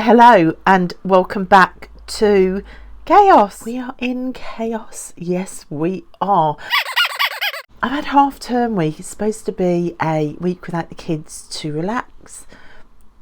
Hello and welcome back to Chaos. We are in chaos. Yes, we are. I've had half term week. It's supposed to be a week without the kids to relax.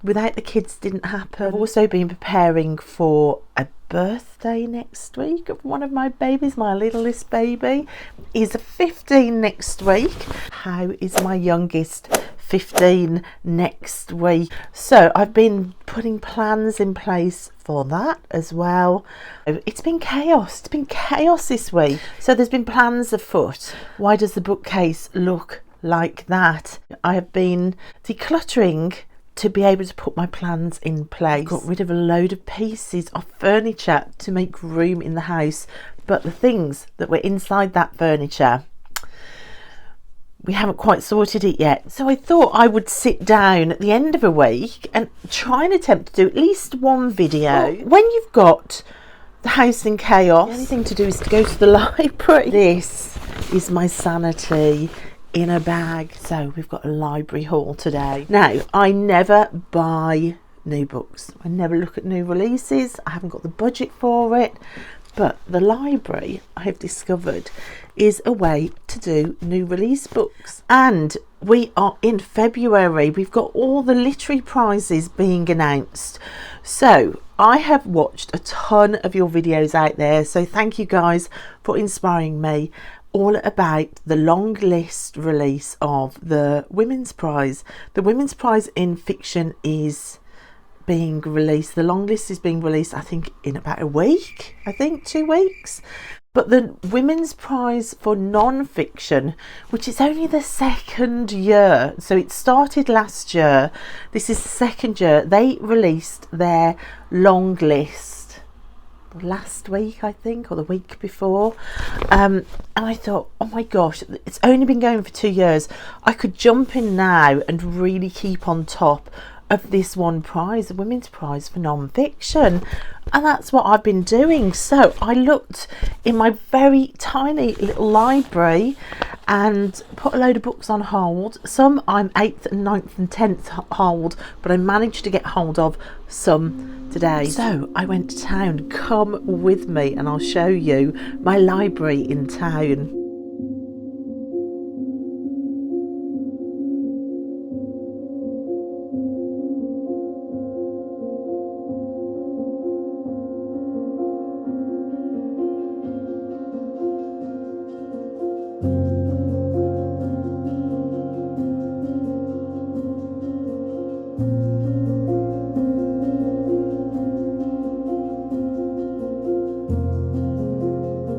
Without the kids didn't happen. I've also been preparing for a birthday next week of one of my babies. My littlest baby is 15 next week. How is my youngest 15 next week? So I've been putting plans in place for that as well. It's been chaos. It's been chaos this week. So there's been plans afoot. Why does the bookcase look like that? I have been decluttering to be able to put my plans in place. I got rid of a load of pieces of furniture to make room in the house, but the things that were inside that furniture, we haven't quite sorted it yet. So I thought I would sit down at the end of a week and try and attempt to do at least one video. When you've got the house in chaos, the only thing to do is to go to the library. This is my sanity in a bag. So we've got a library haul today. Now, I never buy new books. I never look at new releases. I haven't got the budget for it. But the library, I have discovered, is a way to do new release books. And we are in February. We've got all the literary prizes being announced. So I have watched a ton of your videos out there. So thank you guys for inspiring me all about the long list release of the Women's Prize. The Women's Prize in fiction is being released. The long list is being released, I think, in about a week, 2 weeks. But the Women's Prize for non-fiction, which is only the second year, so it started last year, this is the second year, they released their long list last week, I think, or the week before, and I thought, oh my gosh, it's only been going for 2 years. I could jump in now and really keep on top of this one prize, the Women's Prize for non-fiction, and that's what I've been doing. So I looked in my very tiny little library and put a load of books on hold. Some I'm 8th and 9th and 10th hold, but I managed to get hold of some today. So I went to town. Come with me and I'll show you my library in town.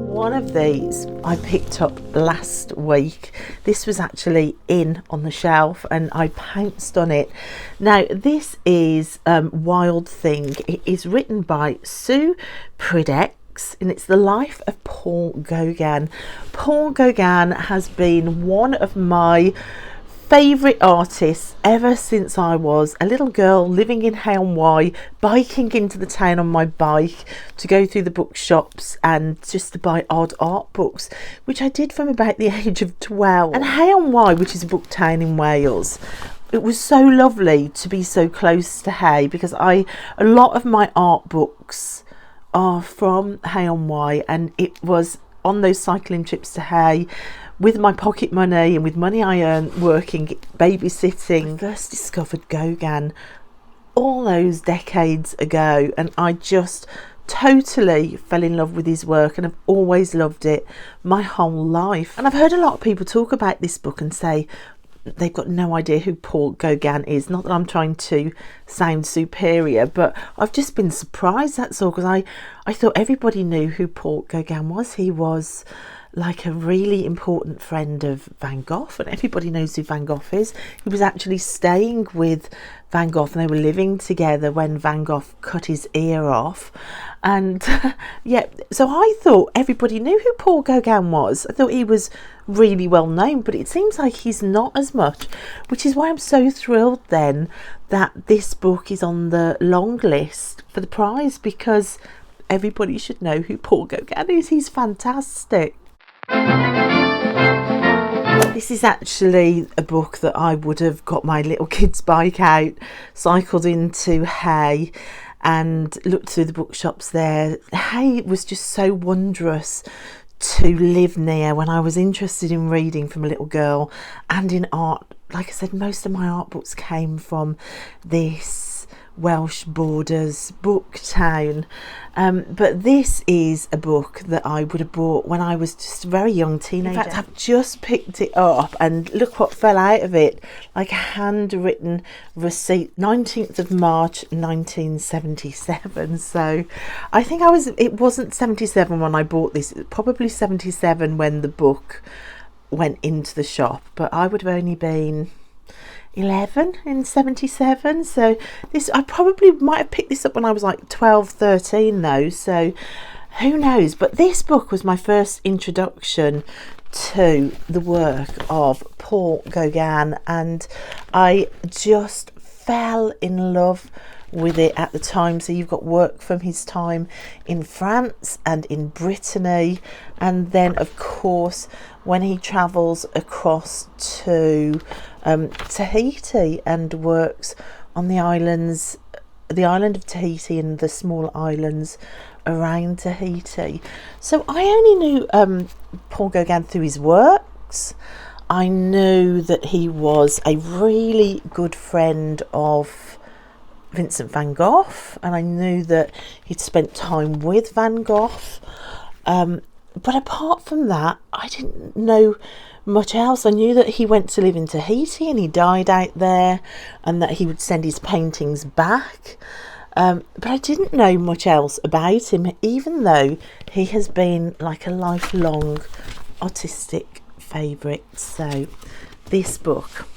One of these I picked up last week. This was actually in on the shelf and I pounced on it. Now this is Wild Thing. It is written by Sue Pridex and it's the life of Paul Gauguin. Paul Gauguin has been one of my favourite artists ever since I was a little girl living in Hay-on-Wye, biking into the town on my bike to go through the bookshops and just to buy odd art books, which I did from about the age of 12. And Hay-on-Wye, which is a book town in Wales, it was so lovely to be so close to Hay, because a lot of my art books are from Hay-on-Wye, and it was on those cycling trips to Hay with my pocket money and with money I earned working babysitting. I first discovered Gauguin all those decades ago and I just totally fell in love with his work and I've always loved it my whole life. And I've heard a lot of people talk about this book and say they've got no idea who Paul Gauguin is. Not that I'm trying to sound superior, but I've just been surprised, that's all, because I thought everybody knew who Paul Gauguin was. He was like a really important friend of Van Gogh, and everybody knows who Van Gogh is. He was actually staying with Van Gogh and they were living together when Van Gogh cut his ear off. And yeah, so I thought everybody knew who Paul Gauguin was. I thought he was really well known, but it seems like he's not as much, which is why I'm so thrilled then that this book is on the long list for the prize, because everybody should know who Paul Gauguin is. He's fantastic. This is actually a book that I would have got my little kid's bike out, cycled into Hay and looked through the bookshops there. Hay was just so wondrous to live near when I was interested in reading from a little girl and in art. Like I said, most of my art books came from this Welsh Borders book town, but this is a book that I would have bought when I was just a very young teenager. In fact, I've just picked it up and look what fell out of it, like a handwritten receipt, 19th of March 1977. So I think it wasn't 77 when I bought this, it was probably 77 when the book went into the shop, but I would have only been 11 in 77. So this, I probably might have picked this up when I was like 12, 13 though, so who knows. But this book was my first introduction to the work of Paul Gauguin, and I just fell in love with it at the time. So you've got work from his time in France and in Brittany, and then of course when he travels across to Tahiti and works on the islands, the island of Tahiti and the small islands around Tahiti. So I only knew Paul Gauguin through his works. I knew that he was a really good friend of Vincent van Gogh, and I knew that he'd spent time with Van Gogh. But apart from that, I didn't know much else. I knew that he went to live in Tahiti and he died out there, and that he would send his paintings back. But I didn't know much else about him, even though he has been like a lifelong artistic favourite. So this book,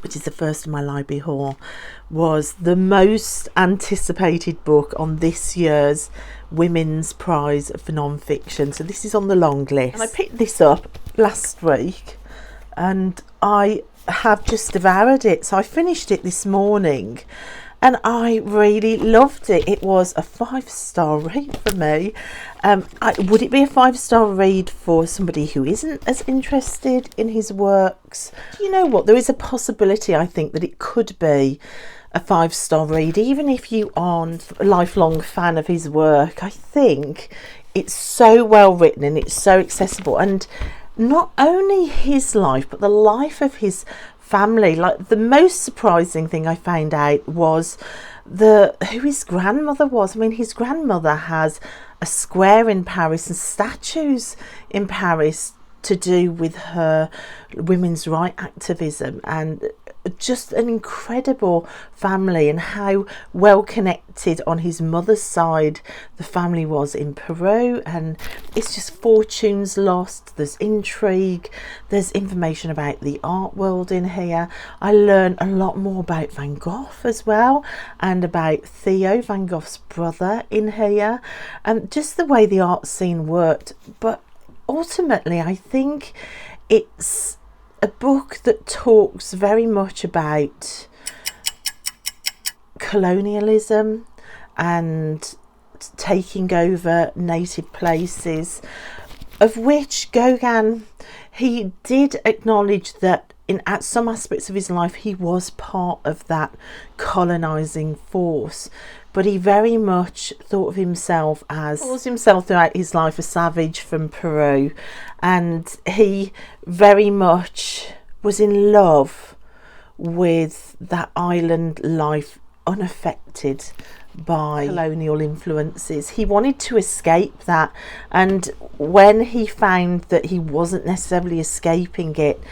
which is the first of my library haul, was the most anticipated book on this year's Women's Prize for Non-Fiction. So this is on the long list. And I picked this up last week and I have just devoured it. So I finished it this morning and I really loved it. It was a 5-star read for me. Would it be a 5-star read for somebody who isn't as interested in his works? You know what? There is a possibility, I think, that it could be a 5-star read, even if you aren't a lifelong fan of his work. I think it's so well written and it's so accessible, and not only his life but the life of his family. Like, the most surprising thing I found out was who his grandmother was. I mean, his grandmother has a square in Paris and statues in Paris to do with her women's rights activism, and just an incredible family, and how well connected on his mother's side the family was in Peru. And it's just fortunes lost, there's intrigue, there's information about the art world in here. I learned a lot more about Van Gogh as well, and about Theo, Van Gogh's brother, in here, and just the way the art scene worked. But ultimately I think it's a book that talks very much about colonialism and taking over native places, of which Gauguin, he did acknowledge that at some aspects of his life he was part of that colonising force, but he very much thought of himself calls himself throughout his life a savage from Peru, and he very much was in love with that island life, unaffected by colonial influences. He wanted to escape that, and when he found that he wasn't necessarily escaping it,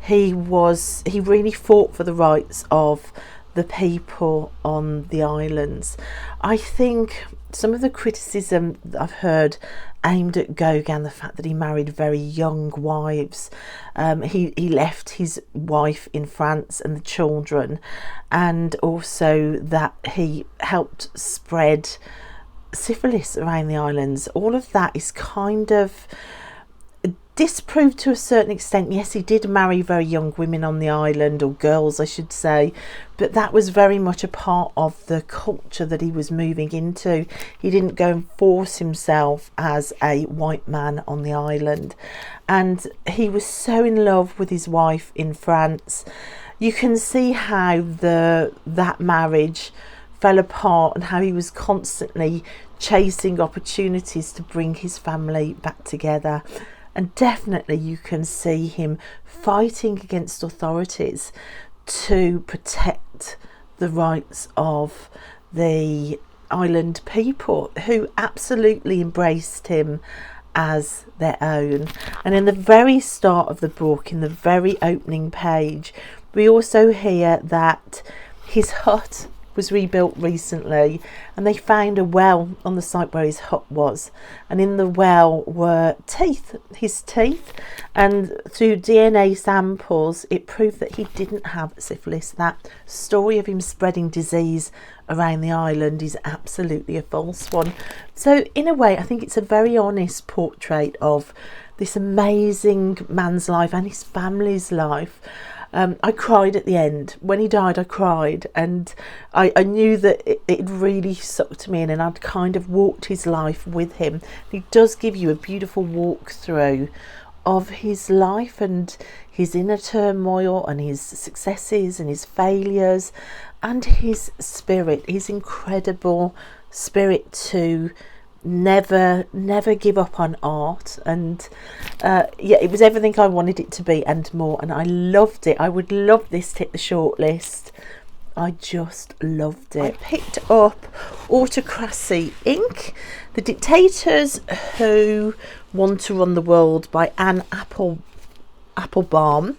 he really fought for the rights of the people on the islands. I think some of the criticism that I've heard aimed at Gauguin, the fact that he married very young wives, he left his wife in France and the children, and also that he helped spread syphilis around the islands. All of that is kind of disproved to a certain extent. Yes, he did marry very young women on the island, or girls I should say, but that was very much a part of the culture that he was moving into. He didn't go and force himself as a white man on the island, and he was so in love with his wife in France. You can see how that marriage fell apart and how he was constantly chasing opportunities to bring his family back together. And definitely you can see him fighting against authorities to protect the rights of the island people, who absolutely embraced him as their own. And in the very start of the book, in the very opening page, we also hear that his hut was rebuilt recently, and they found a well on the site where his hut was, and in the well were his teeth, and through DNA samples it proved that he didn't have syphilis. That story of him spreading disease around the island is absolutely a false one. So in a way, I think it's a very honest portrait of this amazing man's life and his family's life. I cried at the end. When he died, I cried, and I knew that it really sucked me in, and I'd kind of walked his life with him. He does give you a beautiful walkthrough of his life and his inner turmoil and his successes and his failures and his spirit, his incredible spirit to never give up on art. And it was everything I wanted it to be and more, and I loved it. I would love this to hit the shortlist. I just loved it. I picked up Autocracy Inc., The Dictators Who Want to Run the World by Anne Applebaum.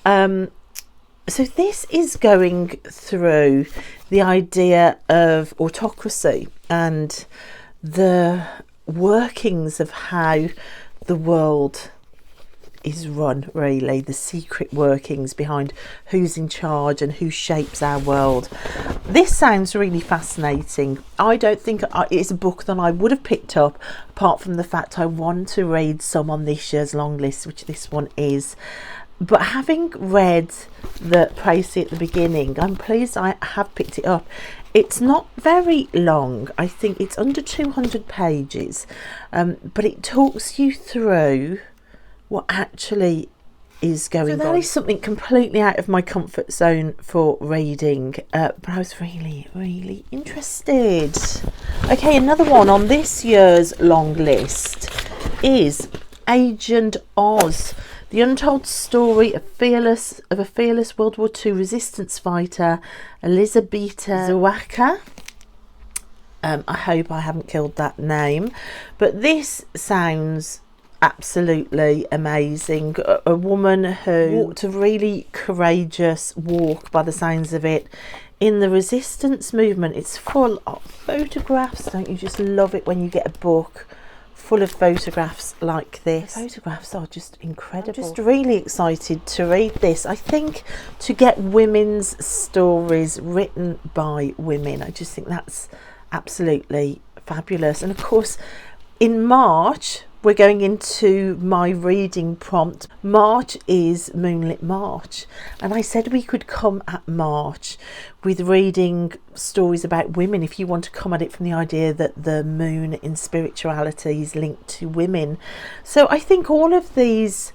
So this is going through the idea of autocracy and the workings of how the world is run, really, the secret workings behind who's in charge and who shapes our world. This sounds really fascinating. I don't think it's a book that I would have picked up, apart from the fact I want to read some on this year's long list, which this one is. But having read the précis at the beginning, I'm pleased I have picked it up. It's not very long. I think it's under 200 pages, but it talks you through what actually is going on. So that is something completely out of my comfort zone for reading, but I was really interested. Okay, another one on this year's long list is Agent Oz, the untold story of a fearless World War II resistance fighter, Elizabeta Zawaka. I hope I haven't killed that name, but this sounds absolutely amazing. A woman who walked a really courageous walk, by the sounds of it, in the resistance movement. It's full of photographs. Don't you just love it when you get a book full of photographs like this? The photographs are just incredible. I'm just really excited to read this. I think to get women's stories written by women, I just think that's absolutely fabulous. And of course, in March, we're going into my reading prompt. March is Moonlit March, and I said we could come at March with reading stories about women, if you want to come at it from the idea that the moon in spirituality is linked to women. So I think all of these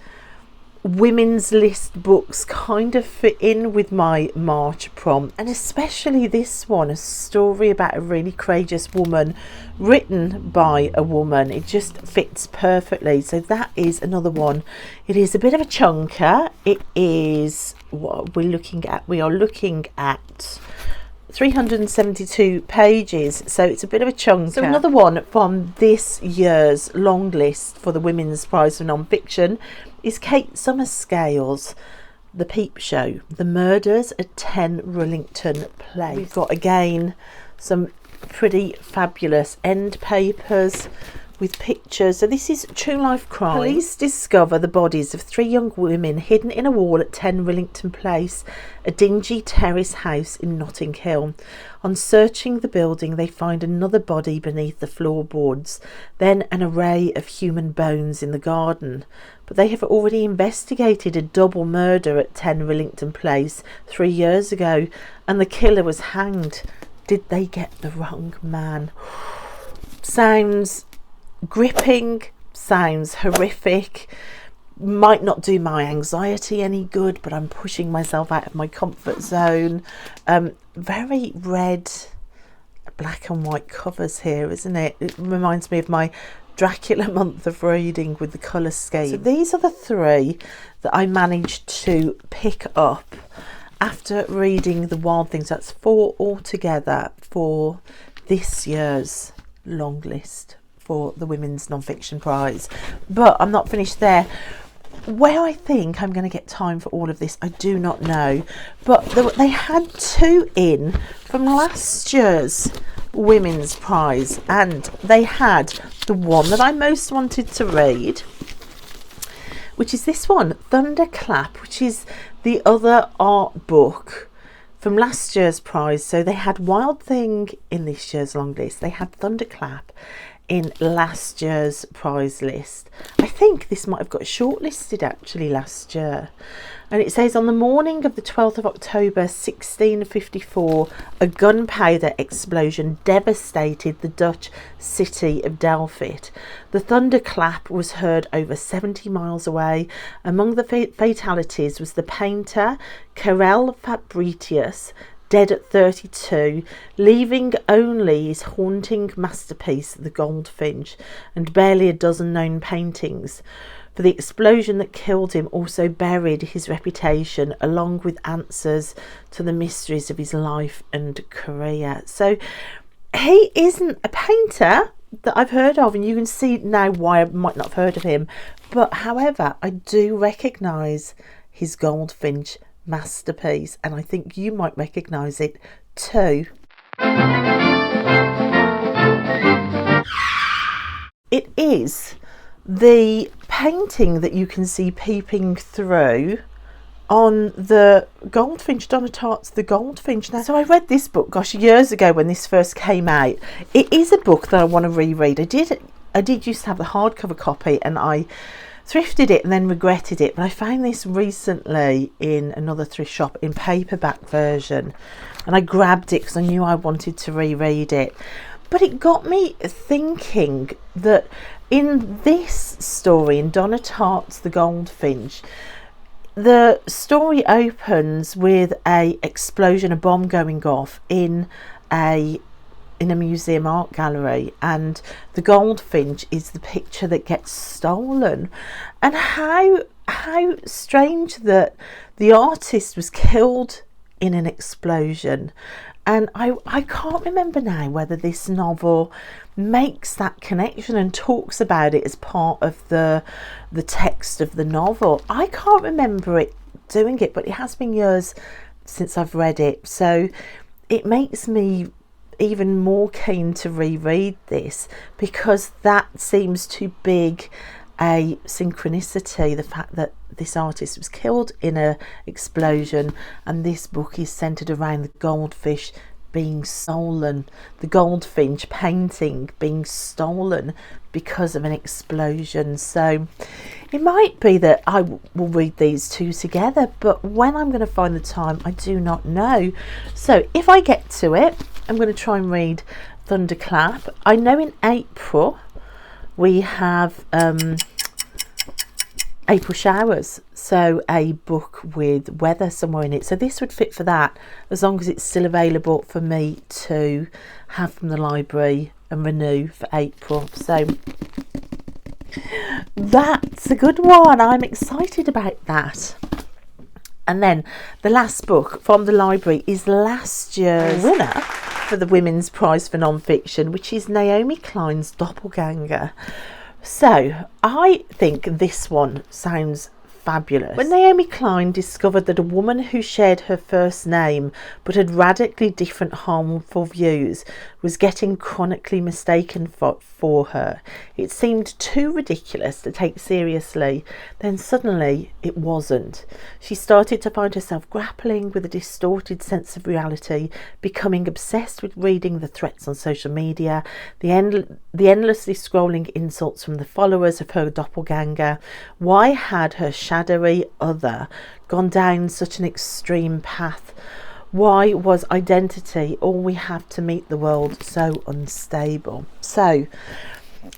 women's list books kind of fit in with my March prompt, and especially this one, a story about a really courageous woman written by a woman. It just fits perfectly. So that is another one. It is a bit of a chunker. It is what we're looking at. We are looking at 372 pages, so it's a bit of a chunker. So another one from this year's long list for the Women's Prize for Non-Fiction is Kate Summerscale's The Peep Show, The Murders at 10 Rillington Place. We've got again some pretty fabulous end papers with pictures. So this is true life crime. Police discover the bodies of 3 young women hidden in a wall at 10 Rillington Place, a dingy terrace house in Notting Hill. On searching the building, they find another body beneath the floorboards, then an array of human bones in the garden. But they have already investigated a double murder at 10 Rillington Place 3 years ago, and the killer was hanged. Did they get the wrong man? Sounds gripping, sounds horrific, might not do my anxiety any good, but I'm pushing myself out of my comfort zone. Very red black and white covers here, isn't it? It reminds me of my Dracula month of reading with the colour scheme. So these are the 3 that I managed to pick up after reading The Wild Things. That's 4 altogether for this year's long list for the Women's Non-Fiction Prize. But I'm not finished there. Where I think I'm going to get time for all of this, I do not know. But they had 2 in from last year's Women's Prize, and they had the one that I most wanted to read, which is this one, Thunderclap, which is the other art book from last year's prize. So they had Wild Thing in this year's long list, they had Thunderclap in last year's prize list. I think this might have got shortlisted actually last year. And it says, on the morning of the 12th of October 1654, a gunpowder explosion devastated the Dutch city of Delft. The thunderclap was heard over 70 miles away. Among the fatalities was the painter Karel Fabritius, dead at 32, leaving only his haunting masterpiece, the Goldfinch, and barely a dozen known paintings. For the explosion that killed him also buried his reputation, along with answers to the mysteries of his life and career. So he isn't a painter that I've heard of, and you can see now why I might not have heard of him. But however, I do recognise his Goldfinch masterpiece, and I think you might recognise it too. It is the painting that you can see peeping through on the Goldfinch, Donna Tartt's The Goldfinch. Now, so I read this book, gosh, years ago when this first came out. It is a book that I want to reread. I did used to have the hardcover copy, and I thrifted it and then regretted it, but I found this recently in another thrift shop in paperback version, and I grabbed it because I knew I wanted to reread it. But it got me thinking that in this story, in Donna Tartt's The Goldfinch, the story opens with a explosion, a bomb going off in a museum art gallery, and the Goldfinch is the picture that gets stolen. And how strange that the artist was killed in an explosion. And I can't remember now whether this novel makes that connection and talks about it as part of the text of the novel. I can't remember it doing it, but it has been years since I've read it, so it makes me even more keen to reread this, because that seems too big a synchronicity, the fact that this artist was killed in a explosion and this book is centered around the goldfish being stolen, the Goldfinch painting being stolen because of an explosion. So it might be that I will read these two together, but when I'm going to find the time, I do not know. So if I get to it, I'm going to try and read Thunderclap. I know in April we have April Showers, so a book with weather somewhere in it, so this would fit for that, as long as it's still available for me to have from the library and renew for April. So that's a good one. I'm excited about that. And then the last book from the library is last year's winner for the Women's Prize for Non-Fiction, which is Naomi Klein's Doppelganger. So I think this one sounds fabulous. When Naomi Klein discovered that a woman who shared her first name but had radically different harmful views was getting chronically mistaken for her, it seemed too ridiculous to take seriously. Then suddenly it wasn't. She started to find herself grappling with a distorted sense of reality, becoming obsessed with reading the threats on social media, the endlessly scrolling insults from the followers of her doppelganger. Why had her shadowy other gone down such an extreme path? Why was identity all we have to meet the world so unstable? So,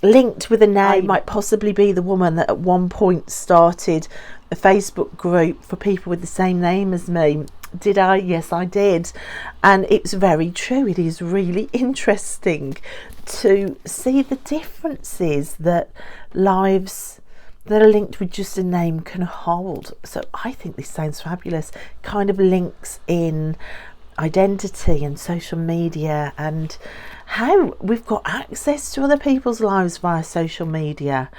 linked with a name might possibly be the woman that at one point started a Facebook group for people with the same name as me. Did I? Yes, I did. And it's very true. It is really interesting to see the differences that lives that are linked with just a name can hold. So I think this sounds fabulous. Kind of links in identity and social media and how we've got access to other people's lives via social media.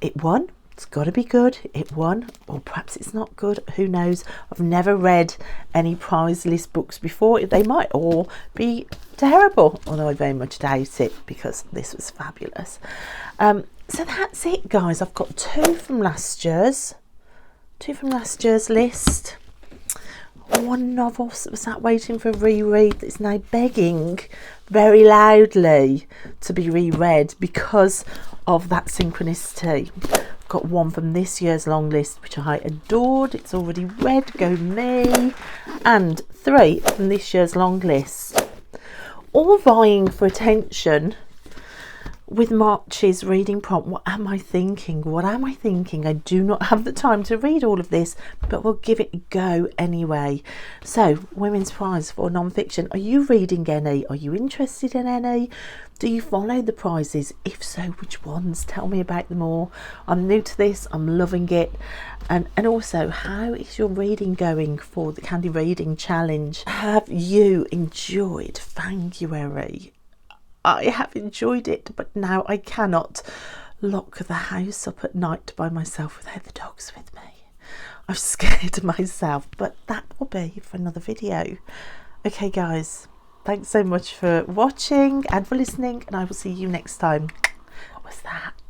It won. It's got to be good. It won, or perhaps it's not good. Who knows? I've never read any prize list books before. They might all be terrible, although I very much doubt it because this was fabulous. So that's it, guys. I've got two from last year's list. One novel that was sat waiting for a reread that's now begging very loudly to be reread because of that synchronicity. I've got one from this year's long list which I adored. It's already read, go me. And three from this year's long list, all vying for attention with March's reading prompt. What am I thinking? What am I thinking? I do not have the time to read all of this, but we'll give it a go anyway. So, Women's Prize for non-fiction. Are you reading any? Are you interested in any? Do you follow the prizes? If so, which ones? Tell me about them all. I'm new to this. I'm loving it. And also, how is your reading going for the Candy Reading Challenge? Have you enjoyed Fanguary? I have enjoyed it, but now I cannot lock the house up at night by myself without the dogs with me. I've scared myself, but that will be for another video. Okay, guys, thanks so much for watching and for listening, and I will see you next time. What was that?